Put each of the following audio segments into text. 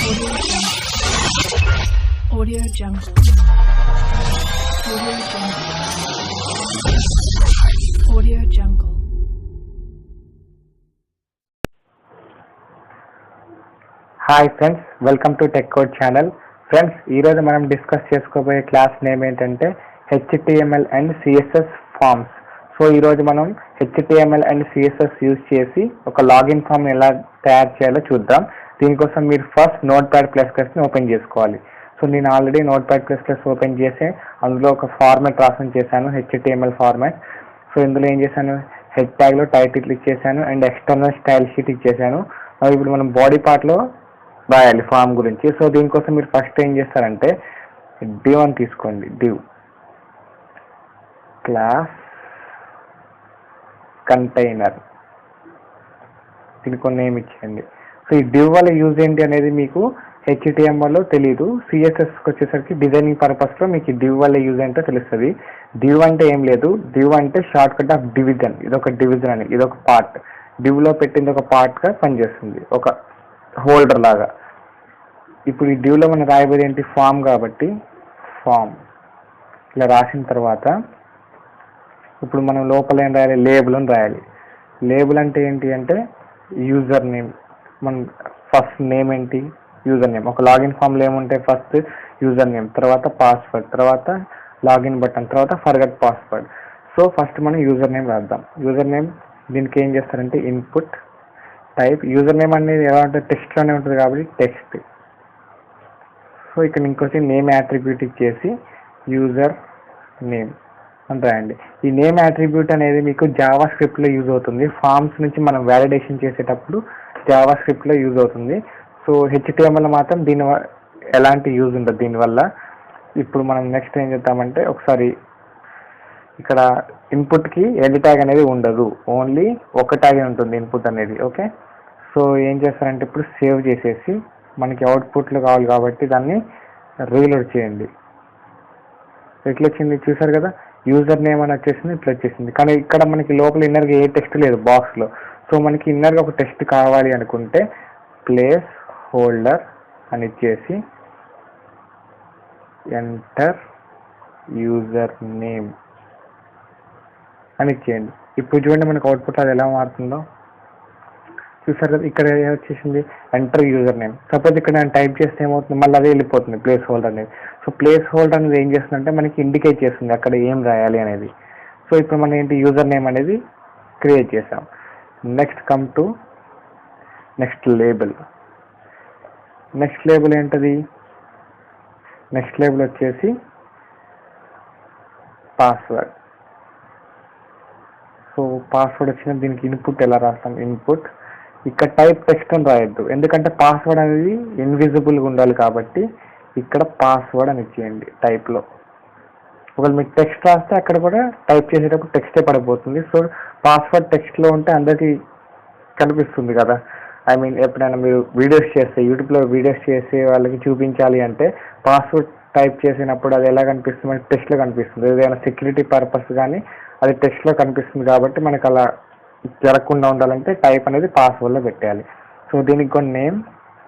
Audio Jungle. Audio Jungle. Audio Jungle. Hi friends, welcome to tech code channel. Friends, ఈరోజు మనం discuss చేసుకోబోయే class name ఏంటంటే HTML and CSS forms. So ఈరోజు మనం HTML and CSS use చేసి ఒక login form ఎలా తయారు చేయాలో చూద్దాం. దీనికోసం మీరు ఫస్ట్ Notepad++ని ఓపెన్ చేసుకోవాలి. సో నేను ఆల్రెడీ Notepad++ ఓపెన్ చేసి అందులో ఒక ఫార్మాట్ రాసం చేశాను, HTML ఫార్మాట్. సో ఇందులో ఏం చేశాను, హెడ్ ట్యాగ్లో టైటిల్ ఇచ్చేసాను అండ్ ఎక్స్టర్నల్ స్టైల్ షీట్ ఇచ్చేసాను. ఇప్పుడు మనం బాడీ పార్ట్లో రాయాలి ఫామ్ గురించి. సో దీనికోసం మీరు ఫస్ట్ ఏం చేస్తారంటే div అని తీసుకోండి. div క్లాస్ కంటైనర్, దీనికి నేమ్ ఇచ్చేయండి. సో ఈ div వల్ల యూజ్ ఏంటి అనేది మీకు HTMLలో తెలీదు, CSSకి వచ్చేసరికి డిజైనింగ్ పర్పస్లో మీకు div వల్ల యూజ్ ఏంటో తెలుస్తుంది. div అంటే ఏం లేదు, div అంటే షార్ట్ కట్ ఆఫ్ డివిజన్. ఇదొక డివిజన్ అని, ఇదొక పార్ట్. divలో పెట్టింది ఒక పార్ట్గా పనిచేస్తుంది, ఒక హోల్డర్ లాగా. ఇప్పుడు ఈ divలో మనం రాయబోయేది ఏంటి, ఫామ్. కాబట్టి ఫామ్ ఇలా రాసిన తర్వాత ఇప్పుడు మనం లోపల ఏం రాయాలి, లేబుల్ అని రాయాలి. లేబుల్ అంటే ఏంటి అంటే యూజర్ నేమ్. మన ఫస్ట్ నేమ్ ఏంటి, యూజర్ నేమ్. ఒక లాగిన్ ఫామ్లో ఏముంటాయి, ఫస్ట్ యూజర్ నేమ్, తర్వాత పాస్వర్డ్, తర్వాత లాగిన్ బటన్, తర్వాత ఫర్గట్ పాస్వర్డ్. సో ఫస్ట్ మనం యూజర్ నేమ్ రాద్దాం. యూజర్ నేమ్ దీనికి ఏం చేస్తారంటే ఇన్పుట్ టైప్. యూజర్ నేమ్ అనేది ఎలా ఉంటుంది, టెక్స్ట్లోనే ఉంటుంది కాబట్టి టెక్స్ట్. సో ఇక్కడ ఇంకొచ్చి నేమ్ యాట్రిబ్యూట్ ఇచ్చేసి యూజర్ నేమ్ అని రాయండి. ఈ నేమ్ యాట్రిబ్యూట్ అనేది మీకు జావా స్క్రిప్ట్లో యూజ్ అవుతుంది. ఫామ్స్ నుంచి మనం వ్యాలిడేషన్ చేసేటప్పుడు జావా స్క్రిప్ట్లో యూజ్ అవుతుంది. సో HTML మాత్రం దీని ఎలాంటి యూజ్ ఉండదు దీనివల్ల. ఇప్పుడు మనం నెక్స్ట్ ఏం చేద్దామంటే ఒకసారి ఇక్కడ ఇన్పుట్కి ఎన్ని ట్యాగ్ అనేది ఉండదు, ఓన్లీ ఒక ట్యాగ్ ఉంటుంది ఇన్పుట్ అనేది. ఓకే, సో ఏం చేస్తారంటే ఇప్పుడు సేవ్ చేసేసి మనకి అవుట్పుట్లు కావాలి కాబట్టి దాన్ని రీలోడ్ చేయండి. ఎట్లా వచ్చింది చూసారు కదా, యూజర్ నేమ్ అని వచ్చేసింది, ఇట్లా వచ్చేసింది. కానీ ఇక్కడ మనకి లోపల ఇన్నర్గా ఏ టెక్స్ట్ లేదు బాక్స్లో. సో మనకి ఇన్నర్గా ఒక టెక్స్ట్ కావాలి అనుకుంటే ప్లేస్ హోల్డర్ అని ఇచ్చేసి ఎంటర్ యూజర్ నేమ్ అని ఇచ్చేయండి. ఇప్పుడు చూడండి మనకు అవుట్పుట్ అది ఎలా మారుతుందో చూసారు కదా. ఇక్కడ వచ్చేసింది ఎంటర్ యూజర్ నేమ్. సపోజ్ ఇక్కడ నేను టైప్ చేస్తే ఏమవుతుంది, మళ్ళీ అదే వెళ్ళిపోతుంది ప్లేస్ హోల్డర్ అనేది. సో ప్లేస్ హోల్డర్ అనేది ఏం చేస్తుందంటే మనకి ఇండికేట్ చేస్తుంది అక్కడ ఏం రాయాలి అనేది. సో ఇప్పుడు మనం ఏంటి యూజర్ నేమ్ అనేది క్రియేట్ చేసాం. Next come to next label. Next label ఏంటది, నెక్స్ట్ లేబుల్ వచ్చేసి పాస్వర్డ్. సో పాస్వర్డ్ వచ్చిన దీనికి ఇన్పుట్ ఎలా రాస్తాం, ఇన్పుట్. ఇక్కడ టైప్ టెక్స్ట్ అని రాయొద్దు, ఎందుకంటే పాస్వర్డ్ అనేది ఇన్విజిబుల్గా ఉండాలి కాబట్టి ఇక్కడ పాస్వర్డ్ అని ఇచ్చేయండి టైప్లో. ఒకవేళ మీకు టెక్స్ట్ రాస్తే అక్కడ కూడా టైప్ చేసేటప్పుడు టెక్స్టే పడిపోతుంది. సో పాస్వర్డ్ టెక్స్ట్లో ఉంటే అందరికీ కనిపిస్తుంది కదా. ఐ మీన్ ఎప్పుడైనా మీరు వీడియోస్ చేస్తే, యూట్యూబ్లో వీడియోస్ చేసే వాళ్ళకి చూపించాలి అంటే పాస్వర్డ్ టైప్ చేసినప్పుడు అది ఎలా కనిపిస్తుంది, మనకి టెక్స్ట్లో కనిపిస్తుంది. ఏదైనా సెక్యూరిటీ పర్పస్ కానీ అది టెక్స్ట్లో కనిపిస్తుంది కాబట్టి మనకు అలా జరగకుండా ఉండాలంటే టైప్ అనేది పాస్వర్డ్లో పెట్టాలి. సో దీనికి కొన్ని నేమ్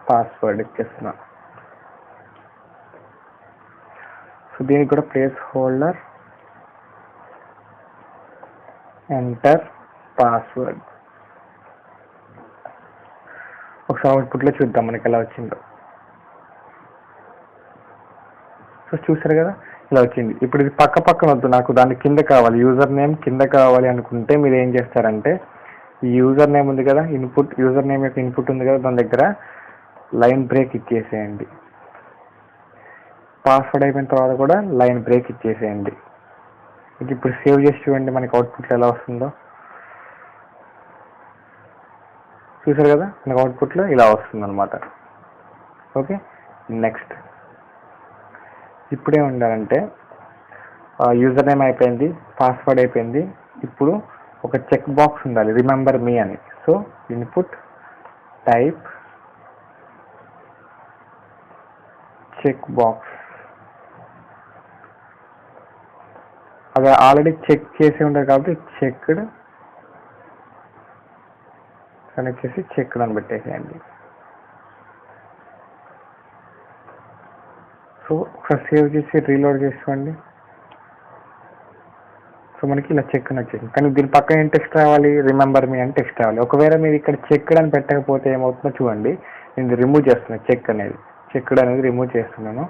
పాస్వర్డ్ ఇచ్చేస్తున్నాం. సో దీనికి కూడా ప్లేస్ హోల్డర్ ఎంటర్ పాస్వర్డ్. ఒకసారి అవుట్పుట్లో చూద్దాం మనకి ఎలా వచ్చిందో. సో చూసారు కదా ఇలా వచ్చింది. ఇప్పుడు ఇది పక్క పక్కన వద్దు, నాకు దాని కింద కావాలి, యూజర్ నేమ్ కింద కావాలి అనుకుంటే మీరు ఏం చేస్తారంటే ఈ యూజర్ నేమ్ ఉంది కదా, ఇన్పుట్, యూజర్ నేమ్ యొక్క ఇన్పుట్ ఉంది కదా, దాని దగ్గర లైన్ బ్రేక్ ఇచ్చేసేయండి. పాస్వర్డ్ అయిపోయిన తర్వాత కూడా లైన్ బ్రేక్ ఇచ్చేసేయండి. ఇప్పుడు సేవ్ చేసి చూడండి మనకి అవుట్పుట్లో ఎలా వస్తుందో. చూసారు కదా మనకి అవుట్పుట్లో ఇలా వస్తుంది అనమాట. ఓకే, నెక్స్ట్ ఇప్పుడే ఉండాలంటే యూజర్ నేమ్ అయిపోయింది, పాస్వర్డ్ అయిపోయింది. ఇప్పుడు ఒక చెక్ బాక్స్ ఉండాలి, రిమెంబర్ మీ అని. So input type check box. అది ఆల్రెడీ చెక్ చేసి ఉంటుంది కాబట్టి చెక్డ్ కనెక్ట్ చేసి చెక్డ్ అని పెట్టేసేయండి. సో ఒకసారి సేవ్ చేసి రీలోడ్ చేసుకోండి. సో మనకి ఇలా చెక్ అని వచ్చేసింది. కానీ దీని పక్కన ఏం టెక్స్ట్ రావాలి, రిమెంబర్ మీ అని టెక్స్ట్ రావాలి. ఒకవేళ మీరు ఇక్కడ చెక్ అని పెట్టకపోతే ఏమవుతుందో చూడండి. నేను రిమూవ్ చేస్తున్నాను, చెక్డ్ అనేది రిమూవ్ చేస్తున్నాను.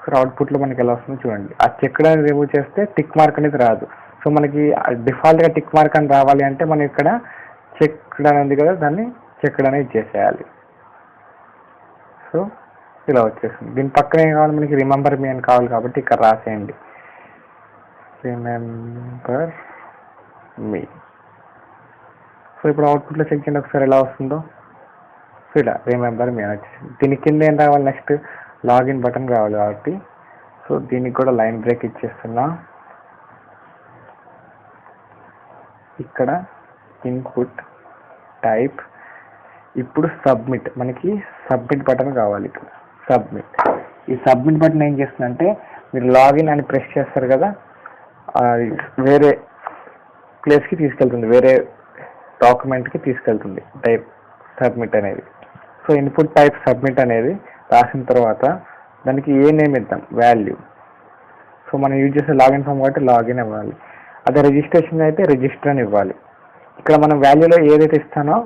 సో అవుట్పుట్లో మనకి ఎలా వస్తుందో చూడండి. ఆ చెక్డ్ అనేది రిమూవ్ చేస్తే టిక్ మార్క్ అనేది రాదు. సో మనకి డిఫాల్ట్గా టిక్ మార్క్ అని రావాలి అంటే మనం ఇక్కడ చెక్డ్ అని ఉంది కదా, దాన్ని చెక్డ్ అనేది ఇచ్చేసేయాలి. సో ఇలా వచ్చేసింది. దీని పక్కన ఏం కావాలి, మనకి రిమెంబర్ మీ అని కావాలి కాబట్టి ఇక్కడ రాసేయండి, రిమెంబర్ మీ. సో ఇప్పుడు అవుట్పుట్లో చెక్ చేయండి ఒకసారి ఎలా వస్తుందో. సో ఇలా రిమెంబర్ మీ అని వచ్చేసింది. దీని కింద ఏం రావాలి, నెక్స్ట్ లాగిన్ బటన్ కావాలి కాబట్టి సో దీనికి కూడా లైన్ బ్రేక్ ఇచ్చేస్తున్నా. ఇక్కడ ఇన్పుట్ టైప్, ఇప్పుడు సబ్మిట్, మనకి సబ్మిట్ బటన్ కావాలి. ఇక్కడ సబ్మిట్, ఈ సబ్మిట్ బటన్ ఏం చేస్తుందంటే మీరు లాగిన్ అని ప్రెస్ చేస్తారు కదా, వేరే ప్లేస్కి తీసుకెళ్తుంది, వేరే డాక్యుమెంట్కి తీసుకెళ్తుంది టైప్ సబ్మిట్ అనేది. సో ఇన్పుట్ టైప్ సబ్మిట్ అనేది రాసిన తర్వాత దానికి ఏ నేమ్ ఇద్దాం, వాల్యూ. సో మనం యూజ్ చేసే లాగిన్ ఫామ్ కాబట్టి లాగిన్ ఇవ్వాలి. అదే రిజిస్ట్రేషన్ అయితే రిజిస్టర్ అని ఇవ్వాలి. ఇక్కడ మనం వాల్యూలో ఏదైతే ఇస్తానో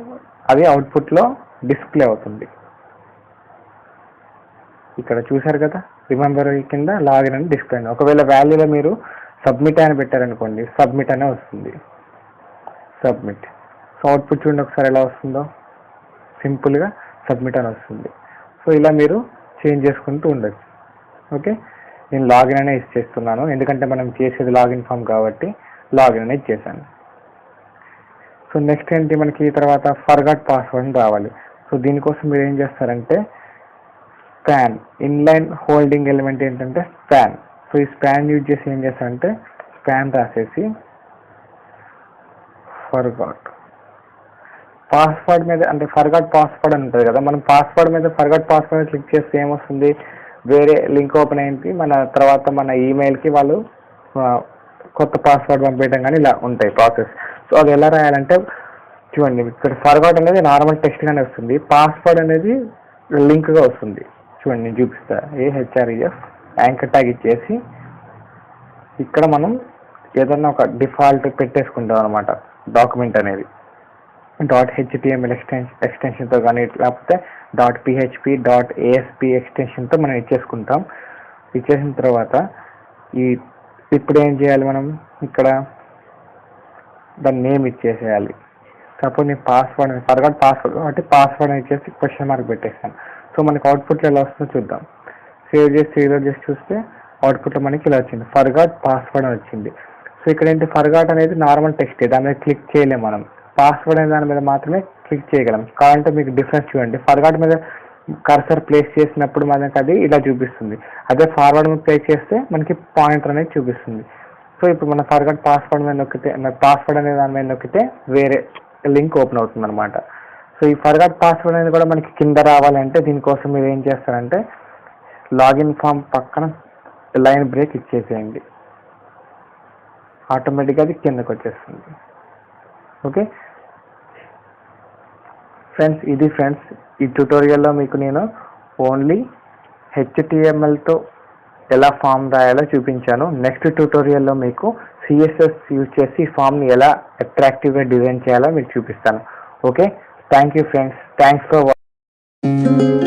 అది అవుట్పుట్లో డిస్ప్లే అవుతుంది. ఇక్కడ చూసారు కదా, రిమెంబర్ కింద లాగిన్ అని డిస్ప్లే అయింది. ఒకవేళ వాల్యూలో మీరు సబ్మిట్ అని పెట్టారనుకోండి, సబ్మిట్ అనే వస్తుంది, సబ్మిట్. సో అవుట్పుట్ చూడండి ఒకసారి ఎలా వస్తుందో, సింపుల్గా సబ్మిట్ అని వస్తుంది. సో ఇలా మీరు చేంజ్ చేసుకుంటూ ఉండొచ్చు. ఓకే, నేను లాగిన్ అనే ఇచ్చేస్తున్నాను ఎందుకంటే మనం చేసేది లాగిన్ ఫామ్ కాబట్టి లాగిన్ అనేది ఇచ్చేసాను. సో నెక్స్ట్ ఏంటి, మనకి తర్వాత ఫర్గాట్ పాస్వర్డ్ రావాలి. సో దీనికోసం మీరు ఏం చేస్తారంటే స్పాన్, ఇన్లైన్ హోల్డింగ్ ఎలిమెంట్ ఏంటంటే స్పాన్. సో ఈ స్పాన్ యూజ్ చేసి ఏం చేస్తారంటే స్పాన్ రాసేసి ఫర్గాట్ పాస్వర్డ్ మీద, అంటే ఫర్గాట్ పాస్వర్డ్ అని ఉంటుంది కదా, మనం పాస్వర్డ్ మీద ఫర్గాట్ పాస్వర్డ్ క్లిక్ చేస్తే ఏమొస్తుంది, వేరే లింక్ ఓపెన్ అయింది, మన తర్వాత మన ఈమెయిల్కి వాళ్ళు కొత్త పాస్వర్డ్ పంపించడం కానీ ఇలా ఉంటాయి ప్రాసెస్. సో అది ఎలా రాయాలంటే చూడండి, ఇక్కడ ఫర్గాట్ అనేది నార్మల్ టెక్స్ట్గానే వస్తుంది, పాస్వర్డ్ అనేది లింక్గా వస్తుంది. చూడండి నేను చూపిస్తా, AHREF యాంకర్ ట్యాగ్ ఇచ్చేసి ఇక్కడ మనం ఏదన్నా ఒక డిఫాల్ట్ పెట్టేసుకుంటాం అనమాట డాక్యుమెంట్ అనేది. .html ఎక్స్టెన్షన్తో కానీ లేకపోతే .php .asp ఎక్స్టెన్షన్తో మనం ఇచ్చేసుకుంటాం. ఇచ్చేసిన తర్వాత ఇప్పుడు ఏం చేయాలి, మనం ఇక్కడ దాని నేమ్ ఇచ్చేసేయాలి. సపోజ్ నేను పాస్వర్డ్ ఫర్గాట్ పాస్వర్డ్ కాబట్టి పాస్వర్డ్ అని ఇచ్చేసి క్వశ్చన్ మార్క్ పెట్టేస్తాను. సో మనకి అవుట్పుట్లో ఎలా వస్తుందో చూద్దాం. సేవ్ చేసి రీలోడ్ చేసి చూస్తే అవుట్పుట్లో మనకి ఇలా వచ్చింది, ఫర్గాట్ పాస్వర్డ్ అని వచ్చింది. సో ఇక్కడ ఏంటి, ఫర్గాట్ అనేది నార్మల్ టెక్స్ట్, దాని మీద క్లిక్ చేయలేము మనం, పాస్వర్డ్ అనే దాని మీద మాత్రమే క్లిక్ చేయగలం. కావాలంటే మీకు డిఫరెన్స్ చూడండి, ఫర్గాట్ మీద కర్సర్ ప్లేస్ చేసినప్పుడు మనకి అది ఇలా చూపిస్తుంది, అదే ఫార్వర్డ్ మీద ప్లేస్ చేస్తే మనకి పాయింటర్ అనేది చూపిస్తుంది. సో ఇప్పుడు మన ఫర్గాట్ పాస్వర్డ్ మీద నొక్కితే, పాస్వర్డ్ అనే దాని మీద నొక్కితే వేరే లింక్ ఓపెన్ అవుతుంది అనమాట. సో ఈ ఫర్గాట్ పాస్వర్డ్ అనేది కూడా మనకి కింద రావాలంటే దీనికోసం మీరు ఏం చేస్తారంటే లాగిన్ ఫామ్ పక్కన లైన్ బ్రేక్ ఇచ్చేసేయండి, ఆటోమేటిక్గా అది కిందకు వచ్చేస్తుంది. ఓకే ఫ్రెండ్స్, ఇది ఫ్రెండ్స్ ఈ ట్యుటోరియల్లో మీకు నేను ఓన్లీ HTMLతో ఎలా ఫామ్ రాయాలో చూపించాను. నెక్స్ట్ ట్యుటోరియల్లో మీకు CSS యూజ్ చేసి ఈ ఫామ్ని ఎలా అట్రాక్టివ్గా డిజైన్ చేయాలో మీకు చూపిస్తాను. Okay, thank you friends, thanks for watching.